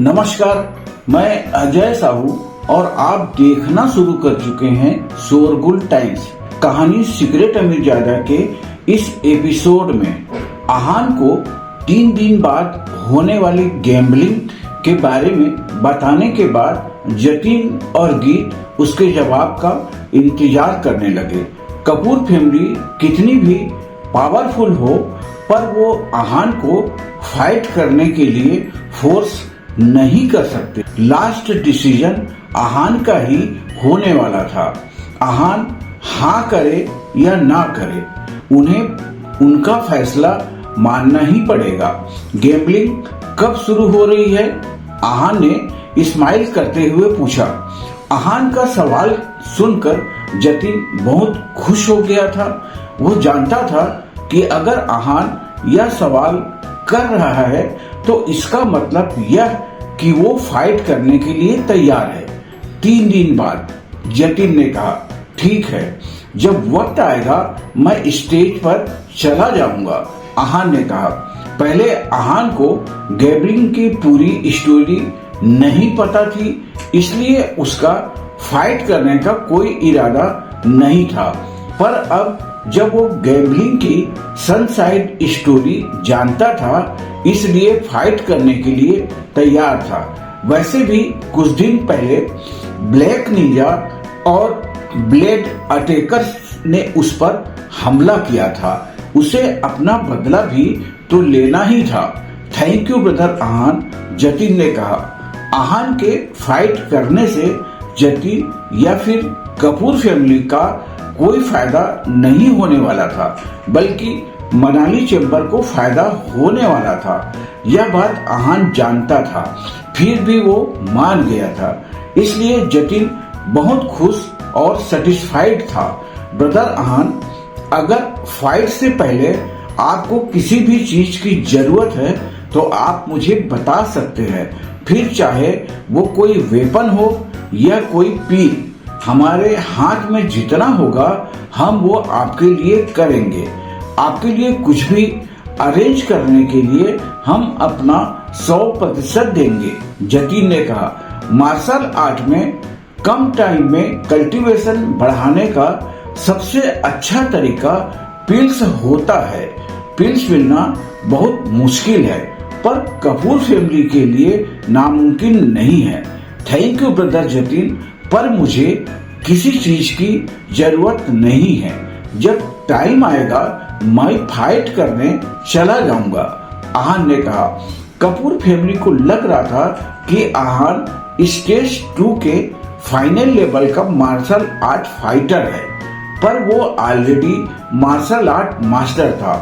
नमस्कार, मैं अजय साहू और आप देखना शुरू कर चुके हैं शोरगुल टाइम्स। कहानी सीक्रेट अमीरजादा के इस एपिसोड में आहान को 3 दिन बाद होने वाली गैम्बलिंग के बारे में बताने के बाद जतिन और गीत उसके जवाब का इंतजार करने लगे। कपूर फैमिली कितनी भी पावरफुल हो, पर वो आहान को फाइट करने के लिए फोर्स नहीं कर सकते। लास्ट डिसीजन आहान का ही होने वाला था। आहान हाँ करे या ना करे, उन्हें उनका फैसला मानना ही पड़ेगा। गैम्बलिंग कब शुरू हो रही है? आहान ने स्माइल करते हुए पूछा। आहान का सवाल सुनकर जतिन बहुत खुश हो गया था। वो जानता था कि अगर आहान यह सवाल कर रहा है तो इसका मतलब यह कि वो फाइट करने के लिए तैयार है। 3 दिन बाद जतिन ने कहा, ठीक है, जब वक्त आएगा मैं स्टेज पर चला जाऊंगा। आहान ने कहा। पहले आहान को गैम्बलिंग की पूरी स्टोरी नहीं पता थी, इसलिए उसका फाइट करने का कोई इरादा नहीं था। पर अब जब वो गैम्बलिंग की सनसाइड स्टोरी जानता था, इसलिए फाइट करने के लिए तैयार था। वैसे भी कुछ दिन पहले ब्लैक निंजा और ब्लेड अटैकर्स ने उस पर हमला किया था। उसे अपना बदला भी तो लेना ही था। थैंक यू ब्रदर आहान, जतिन ने कहा। आहान के फाइट करने से जतिन या फिर कपूर फैमिली का कोई फायदा नहीं होने वाला था, बल्कि मनाली चैम्बर को फायदा होने वाला था। यह बात आहान जानता था, फिर भी वो मान गया था। इसलिए जतिन बहुत खुश और सेटिस्फाइड था। ब्रदर आहान, अगर फाइट से पहले आपको किसी भी चीज की जरूरत है तो आप मुझे बता सकते हैं, फिर चाहे वो कोई वेपन हो या कोई पील। हमारे हाथ में जितना होगा हम वो आपके लिए करेंगे। आपके लिए कुछ भी अरेंज करने के लिए हम अपना 100% देंगे, जतिन ने कहा। मार्शल आर्ट में कम टाइम में कल्टीवेशन बढ़ाने का सबसे अच्छा तरीका पिल्स होता है। पिल्स मिलना बहुत मुश्किल है, पर कपूर फैमिली के लिए नामुमकिन नहीं है। थैंक यू ब्रदर जतिन, पर मुझे किसी चीज की जरूरत नहीं है। जब टाइम आएगा मैं फाइट करने चला जाऊंगा, आहान ने कहा। कपूर फैमिली को लग रहा था कि आहान स्टेज 2 के फाइनल लेवल का मार्शल आर्ट फाइटर है, पर वो ऑलरेडी मार्शल आर्ट मास्टर था।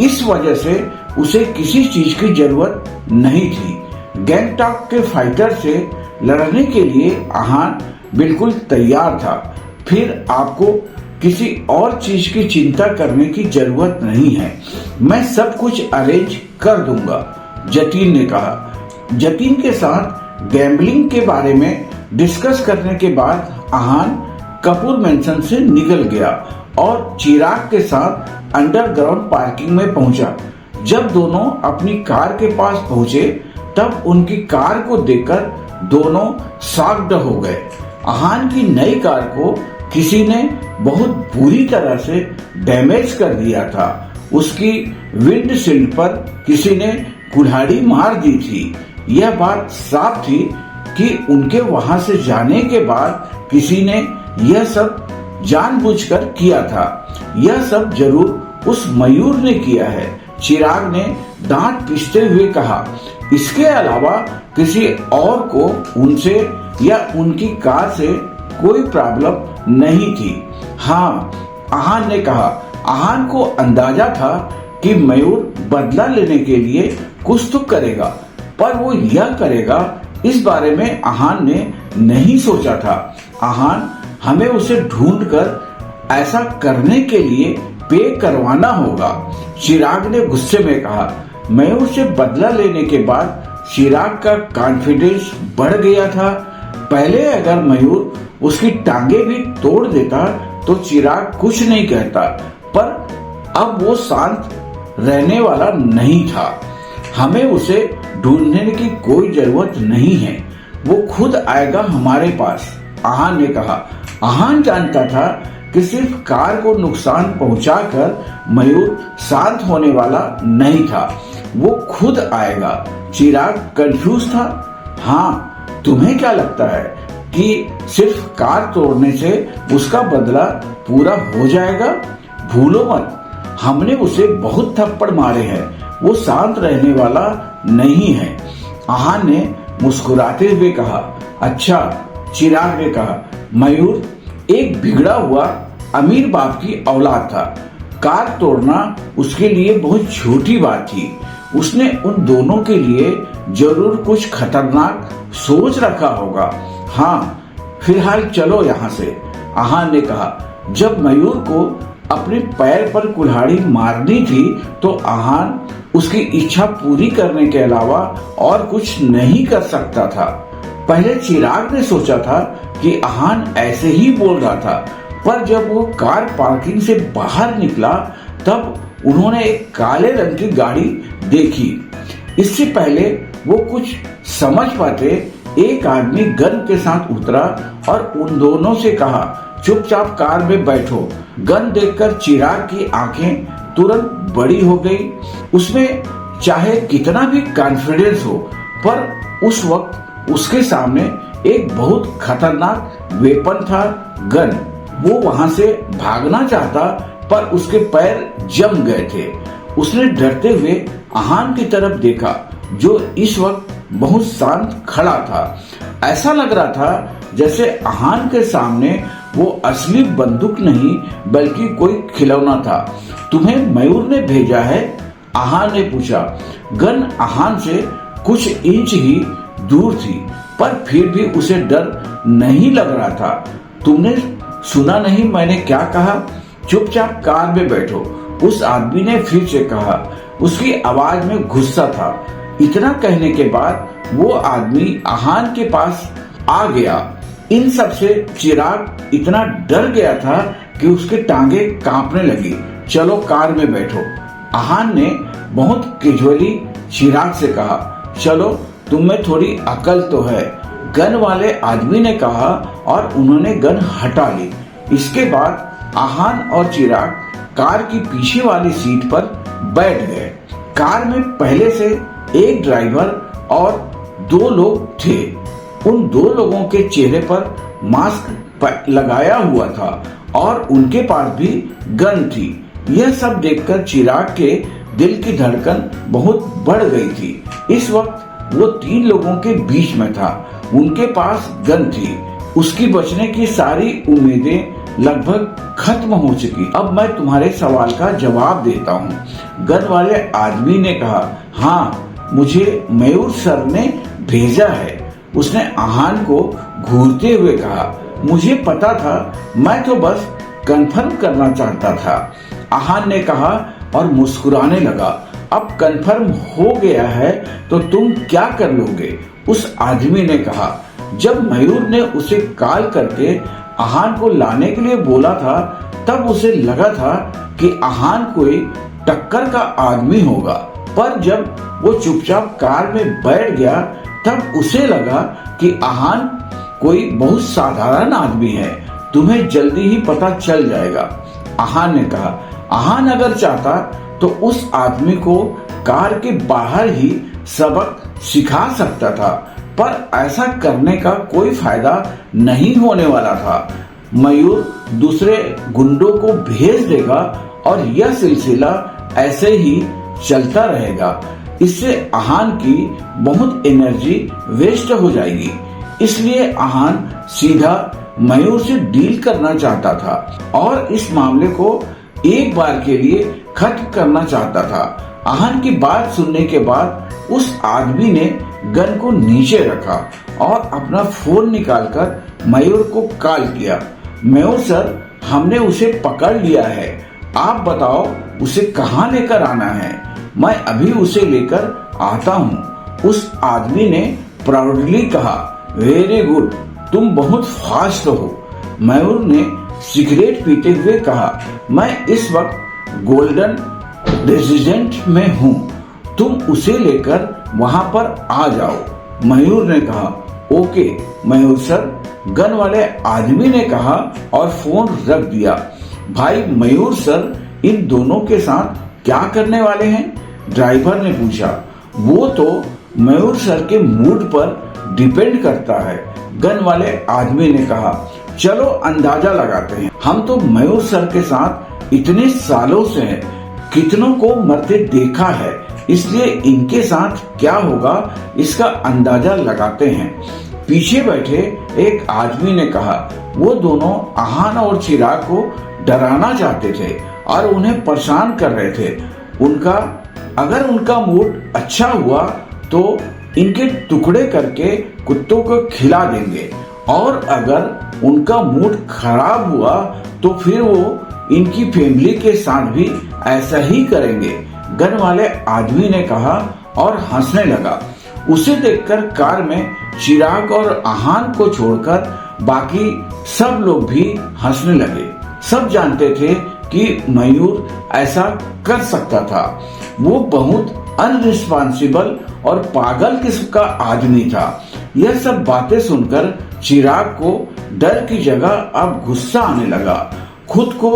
इस वजह से उसे किसी चीज की जरूरत नहीं थी। गैंगटॉक के फाइटर से लड़ने के लिए आहान बिल्कुल तैयार था। फिर आपको किसी और चीज की चिंता करने की जरूरत नहीं है, मैं सब कुछ अरेंज कर दूंगा, जतिन ने कहा। जतिन के साथ गैम्बलिंग के बारे में डिस्कस करने के बाद आहान कपूर मैंशन से निकल गया और चिराग के साथ अंडरग्राउंड पार्किंग में पहुंचा। जब दोनों अपनी कार के पास पहुंचे तब उनकी कार को देखकर दोनों शॉक्ड हो गए। आहान की नई कार को किसी ने बहुत बुरी तरह से डैमेज कर दिया था। उसकी विंडशील्ड पर किसी ने कुल्हाड़ी मार दी थी। यह बात साफ थी कि उनके वहां से जाने के बाद किसी ने यह सब जानबूझकर किया था। यह सब जरूर उस मयूर ने किया है, चिराग ने दांत पीसते हुए कहा। इसके अलावा किसी और को उनसे या उनकी कार से कोई प्रॉब्लम नहीं थी। हाँ, आहान ने कहा। आहान को अंदाजा था कि मयूर बदला लेने के लिए कुछ तो करेगा, पर वो यह करेगा इस बारे में आहान ने नहीं सोचा था। आहान, हमें उसे ढूंढकर ऐसा करने के लिए पे करवाना होगा, चिराग ने गुस्से में कहा। मयूर से बदला लेने के बाद चिराग का कॉन्फिडेंस बढ़ गया था। पहले अगर मयूर उसकी टांगे भी तोड़ देता तो चिराग कुछ नहीं कहता, पर अब वो शांत रहने वाला नहीं था। हमें उसे ढूंढने की कोई जरूरत नहीं है, वो खुद आएगा हमारे पास, आहान ने कहा। आहान जानता था कि सिर्फ कार को नुकसान पहुंचाकर मयूर शांत होने वाला नहीं था, वो खुद आएगा। चिराग कंफ्यूज था। हाँ, तुम्हें क्या लगता है कि सिर्फ कार तोड़ने से उसका बदला पूरा हो जाएगा? भूलो मत, हमने उसे बहुत थप्पड़ मारे हैं, वो शांत रहने वाला नहीं है, आहान ने मुस्कुराते हुए कहा। अच्छा, चिराग ने कहा। मयूर एक बिगड़ा हुआ अमीर बाप की औलाद था। कार तोड़ना उसके लिए बहुत छोटी बात थी। उसने उन दोनों के लिए जरूर कुछ खतरनाक सोच रखा होगा। हाँ, फिलहाल चलो यहाँ से, आहान ने कहा। जब मयूर को अपने पैर पर कुल्हाड़ी मारनी थी तो आहान उसकी इच्छा पूरी करने के अलावा और कुछ नहीं कर सकता था। पहले चिराग ने सोचा था कि आहान ऐसे ही बोल रहा था, पर जब वो कार पार्किंग से बाहर निकला तब उन्होंने एक काले रंग की गाड़ी देखी। इससे पहले वो कुछ समझ पाते, एक आदमी गन के साथ उतरा और उन दोनों से कहा, चुपचाप कार में बैठो। गन देखकर चिराग की आंखें तुरंत बड़ी हो गई। उसमें चाहे कितना भी कॉन्फिडेंस हो, पर उस वक्त उसके सामने एक बहुत खतरनाक वेपन था, गन। वो वहां से भागना चाहता, पर उसके पैर जम गए थे। उसने डरते हुए आहान की तरफ देखा, जो इस वक्त बहुत शांत खड़ा था। ऐसा लग रहा था जैसे आहान के सामने वो असली बंदूक नहीं बल्कि कोई खिलौना था। तुम्हें मयूर ने भेजा है? आहान ने पूछा। गन आहान से कुछ इंच ही दूर थी, पर फिर भी उसे डर नहीं लग रहा था। तुमने सुना नहीं मैंने क्या कहा? चुपचाप कार में बैठो, उस आदमी ने फिर से कहा। उसकी आवाज में गुस्सा था। इतना कहने के बाद वो आदमी आहान के पास आ गया। इन सब से चिराग इतना डर गया था कि उसकी टांगे कांपने लगी। चलो कार में बैठो, आहान ने बहुत कैजुअली चिराग से कहा। चलो, तुम में थोड़ी अकल तो है, गन वाले आदमी ने कहा और उन्होंने गन हटा ली। इसके बाद आहान और चिराग कार की पीछे वाली सीट पर बैठ गए। कार में पहले से एक ड्राइवर और 2 लोग थे। उन 2 लोगों के चेहरे पर मास्क लगाया हुआ था और उनके पास भी गन थी। यह सब देखकर चिराग के दिल की धड़कन बहुत बढ़ गई थी। इस वक्त वो 3 लोगों के बीच में था, उनके पास गन थी। उसकी बचने की सारी उम्मीदें लगभग खत्म हो चुकी। अब मैं तुम्हारे सवाल का जवाब देता हूँ, गन वाले आदमी ने कहा। हाँ, मुझे मयूर सर ने भेजा है, उसने आहान को घूरते हुए कहा। मुझे पता था, मैं तो बस कंफर्म करना चाहता था, आहान ने कहा और मुस्कुराने लगा। अब कंफर्म हो गया है तो तुम क्या कर लोगे? उस आदमी ने कहा। जब मयूर ने उसे कॉल करके आहान को लाने के लिए बोला था, तब उसे लगा था कि आहान कोई टक्कर का आदमी होगा, पर जब वो चुपचाप कार में बैठ गया तब उसे लगा कि आहान कोई बहुत साधारण आदमी है। तुम्हें जल्दी ही पता चल जाएगा, आहान ने कहा। आहान अगर चाहता तो उस आदमी को कार के बाहर ही सबक सिखा सकता था, पर ऐसा करने का कोई फायदा नहीं होने वाला था। मयूर दूसरे गुंडों को भेज देगा और यह सिलसिला ऐसे ही चलता रहेगा। इससे आहान की बहुत एनर्जी वेस्ट हो जाएगी। इसलिए आहान सीधा मयूर से डील करना चाहता था और इस मामले को एक बार के लिए खत्म करना चाहता था। आहान की बात सुनने के बाद उस आदमी ने गन को नीचे रखा और अपना फोन निकालकर मयूर को कॉल किया। मयूर सर, हमने उसे पकड़ लिया है, आप बताओ उसे कहाँ लेकर आना है? मैं अभी उसे लेकर आता हूँ, उस आदमी ने प्राउडली कहा। वेरी गुड, तुम बहुत फास्ट हो, मयूर ने सिगरेट पीते हुए कहा। मैं इस वक्त गोल्डन रेजिडेंट में हूँ, तुम उसे लेकर वहां पर आ जाओ। मयूर ने कहा, ओके मयूर सर। गन वाले आदमी ने कहा और फोन रख दिया। भाई मयूर सर, इन दोनों के साथ क्या करने वाले हैं? ड्राइवर ने पूछा। वो तो मयूर सर के मूड पर डिपेंड करता है, गन वाले आदमी ने कहा। चलो अंदाजा लगाते हैं। हम तो मयूर सर के साथ इतने सालों से हैं, कितनों को मरते देखा है, इसलिए इनके साथ क्या होगा इसका अंदाजा लगाते हैं। पीछे बैठे एक आदमी ने कहा। वो दोनों आहान और चिराग को डराना चाहते थे और उन्हें परेशान कर रहे थे। अगर उनका मूड अच्छा हुआ तो इनके टुकड़े करके कुत्तों को खिला देंगे, और अगर उनका मूड खराब हुआ तो फिर वो इनकी फैमिली के साथ भी ऐसा ही करेंगे, गन वाले आदमी ने कहा और हंसने लगा। उसे देखकर कार में चिराग और आहान को छोड़कर बाकी सब लोग भी हंसने लगे। सब जानते थे कि मयूर ऐसा कर सकता था। वो बहुत अनरिस्पॉन्सिबल और पागल किस्म का आदमी था। यह सब बातें सुनकर चिराग को डर की जगह अब गुस्सा आने लगा। खुद को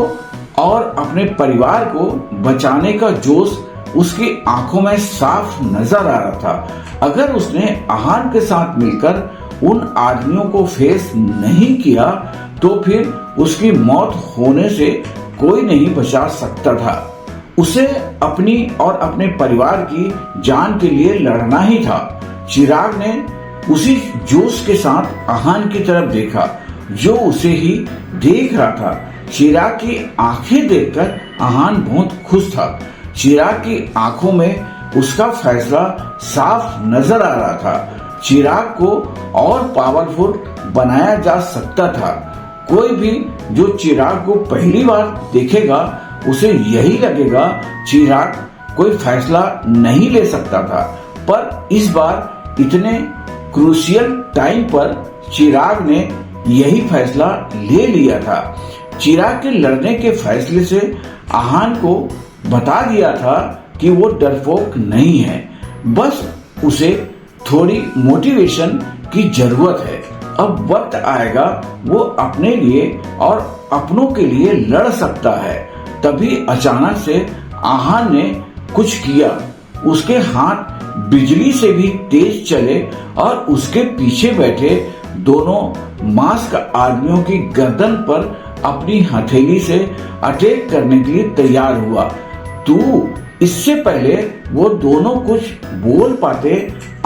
और अपने परिवार को बचाने का जोश उसकी आंखों में साफ नजर आ रहा था। अगर उसने आहान के साथ मिलकर उन आदमियों को फेस नहीं किया तो फिर उसकी मौत होने से कोई नहीं बचा सकता था। उसे अपनी और अपने परिवार की जान के लिए लड़ना ही था। चिराग ने उसी जोश के साथ आहान की तरफ देखा जो उसे ही देख रहा था। चिराग की आंखें देखकर आहान बहुत खुश था। चिराग की आंखों में उसका फैसला साफ नजर आ रहा था। चिराग को और पावरफुल बनाया जा सकता था। कोई भी जो चिराग को पहली बार देखेगा उसे यही लगेगा चिराग कोई फैसला नहीं ले सकता था, पर इस बार इतने क्रूशियल टाइम पर चिराग ने यही फैसला ले लिया था। चिराग के लड़ने के फैसले से आहान को बता दिया था कि वो डरपोक नहीं है, बस उसे थोड़ी मोटिवेशन की जरूरत है। अब वक्त आएगा वो अपने लिए और अपनों के लिए लड़ सकता है। तभी अचानक से आहान ने कुछ किया। उसके हाथ बिजली से भी तेज चले और उसके पीछे बैठे दोनों मास्क आदमियों की गर्दन पर अपनी हथेली से अटैक करने के लिए तैयार हुआ। इससे पहले वो दोनों कुछ बोल पाते,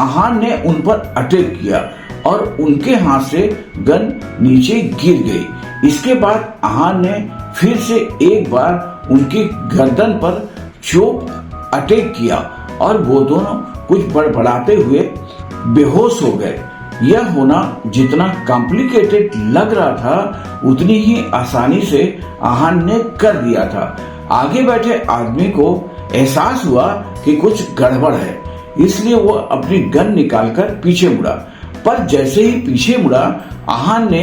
आहान ने उन पर अटैक किया और उनके हाथ से गन नीचे गिर गई। इसके बाद आहान ने फिर से एक बार उनकी गर्दन पर चोप अटैक किया और वो दोनों कुछ बड़बड़ाते हुए बेहोश हो गए। यह होना जितना कॉम्प्लिकेटेड लग रहा था उतनी ही आसानी से आहान ने कर दिया था। आगे बैठे आदमी को एहसास हुआ कि कुछ गड़बड़ है, इसलिए वो अपनी गन निकालकर पीछे मुड़ा। पर जैसे ही पीछे मुड़ा, आहान ने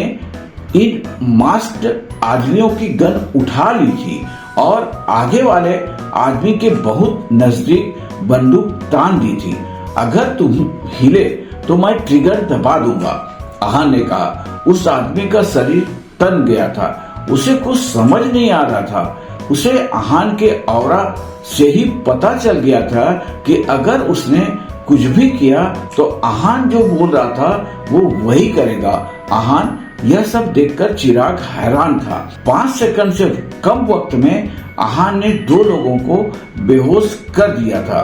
इन मास्क्ड आदमियों की गन उठा ली थी और आगे वाले आदमी के बहुत नजदीक बंदूक तान दी थी। अगर तुम हिले तो मैं ट्रिगर दबा दूंगा, आहान ने कहा। उस आदमी का शरीर तन गया था। उसे कुछ समझ नहीं आ रहा था। उसे आहान के औरा से ही पता चल गया था कि अगर उसने कुछ भी किया तो आहान जो बोल रहा था वो वही करेगा। आहान यह सब देखकर चिराग हैरान था। 5 सेकंड से कम वक्त में आहान ने 2 लोगों को बेहोश कर दिया था।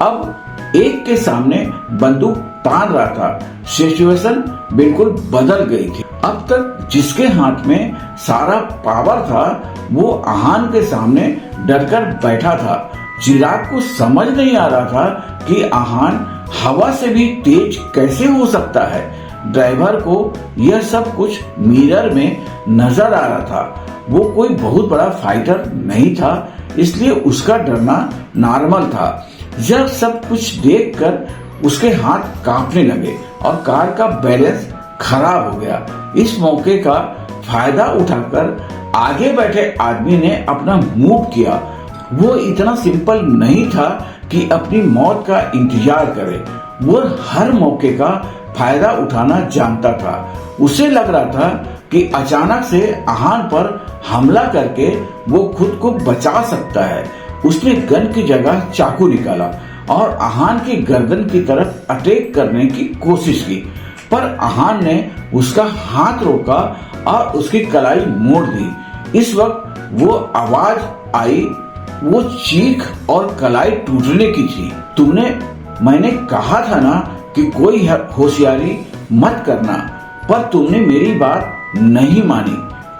अब एक के सामने बंदूक तान रहा था। सिचुएशन बिल्कुल बदल गई थी। अब तक जिसके हाथ में सारा पावर था वो आहान के सामने डरकर बैठा था। चिराग को समझ नहीं आ रहा था कि आहान हवा से भी तेज कैसे हो सकता है। ड्राइवर को यह सब कुछ मिरर में नजर आ रहा था। वो कोई बहुत बड़ा फाइटर नहीं था, इसलिए उसका डरना नॉर्मल था। यह सब कुछ देखकर उसके हाथ कांपने लगे और कार का बैलेंस खराब हो गया। इस मौके का फायदा उठाकर आगे बैठे आदमी ने अपना मूव किया। वो इतना सिंपल नहीं था कि अपनी मौत का इंतजार करे। वो हर मौके का फायदा उठाना जानता था। उसे लग रहा था कि अचानक से आहान पर हमला करके वो खुद को बचा सकता है। उसने गन की जगह चाकू निकाला और आहान की गर्दन की तरफ अटैक करने की कोशिश की, पर आहान ने उसका हाथ रोका और उसकी कलाई मोड़ दी। इस वक्त वो आवाज आई, वो चीख और कलाई टूटने की थी। मैंने कहा था ना कि कोई होशियारी मत करना, पर तुमने मेरी बात नहीं मानी।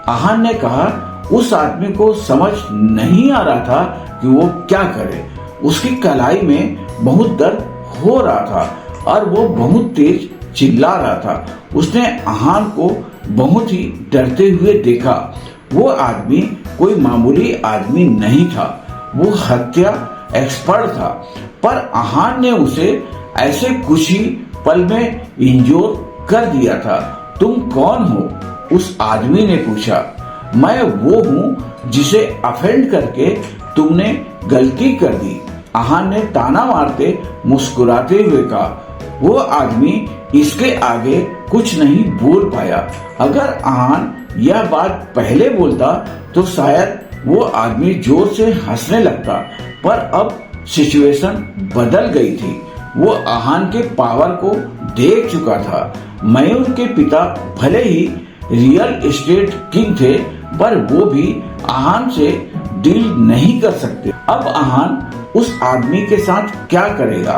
आहान ने कहा। उस आदमी को समझ नहीं आ रहा था कि वो क्या करे। उसकी कलाई में बहुत दर्द हो रहा था और वो बहुत तेज चिल्ला रहा था। उसने आहान को बहुत ही डरते हुए देखा। वो आदमी कोई मामूली आदमी नहीं था, वो हत्या एक्सपर्ट था, पर आहान ने उसे ऐसे कुछ ही पल में इंजोर कर दिया था। तुम कौन हो? उस आदमी ने पूछा। मैं वो हूँ जिसे अफेंड करके तुमने गलती कर दी, आहान ने ताना मारते मुस्कुराते हुए कहा। वो आदमी इसके आगे कुछ नहीं बोल पाया। अगर आहान यह बात पहले बोलता तो शायद वो आदमी जोर से हंसने लगता, पर अब सिचुएशन बदल गई थी। वो आहान के पावर को देख चुका था। मयूर के पिता भले ही रियल एस्टेट किंग थे, पर वो भी आहान से डील नहीं कर सकते। अब आहान उस आदमी के साथ क्या करेगा,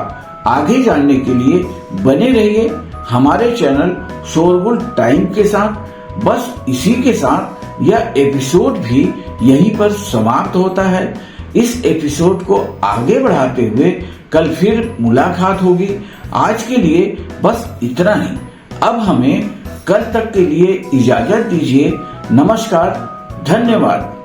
आगे जानने के लिए बने रहिए हमारे चैनल शोरगुल टाइम के साथ। बस इसी के साथ यह एपिसोड भी यहीं पर समाप्त होता है। इस एपिसोड को आगे बढ़ाते हुए कल फिर मुलाकात होगी। आज के लिए बस इतना ही। अब हमें कल तक के लिए इजाजत दीजिए। नमस्कार, धन्यवाद।